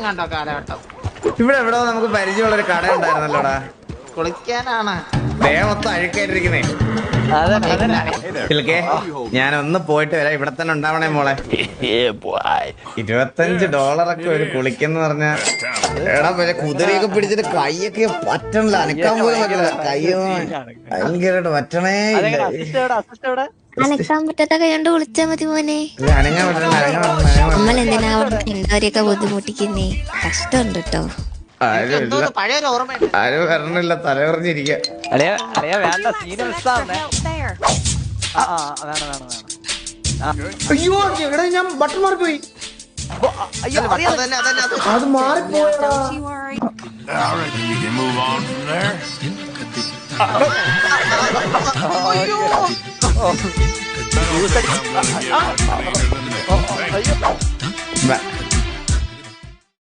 കണ്ടോ കാലഘട്ടം ഇവിടെ എവിടോ നമുക്ക് പരിചയമുള്ളൊരു കട ഉണ്ടായിരുന്നല്ലോടാ. കുളിക്കാനാണ് ദേഹം മൊത്തം അഴുക്കായിട്ടിരിക്കുന്നേ. ഞാനൊന്ന് പോയിട്ട് വരാം. ഇവിടെ തന്നെ ഉണ്ടാവണേ മോളെ. $25 ഒരു കുളിക്കെന്ന് പറഞ്ഞ എടാ പിന്നെ കുതിരയൊക്കെ പിടിച്ചിട്ട് കൈയൊക്കെ പറ്റണില്ല, അനക്കാൻ പോലും പറ്റില്ല. കൈയൊന്നും ഭയങ്കരമായിട്ട് പറ്റണേ ഇല്ല. അനക്കാൻ പറ്റാത്ത കൈ കൊണ്ട് വിളിച്ചാ മതി മോനെ. അനങ്ങാൻ പറ്റണ നമ്മൾ എന്തിനാ അവിടെ എല്ലാവരെയൊക്കെ ബുദ്ധിമുട്ടിക്കുന്നേ? കഷ്ടമുണ്ട് കേട്ടോ. പഴയൊരു ഓർമ്മയുണ്ട്. ആരും വരണില്ല, തലകറിഞ്ഞിരിക്ക. അയ്യോ എവിടെ ഞാൻ ബട്ടൺ മാറിപ്പോയി. അത് മാറിപ്പോയടാ. അയ്യോ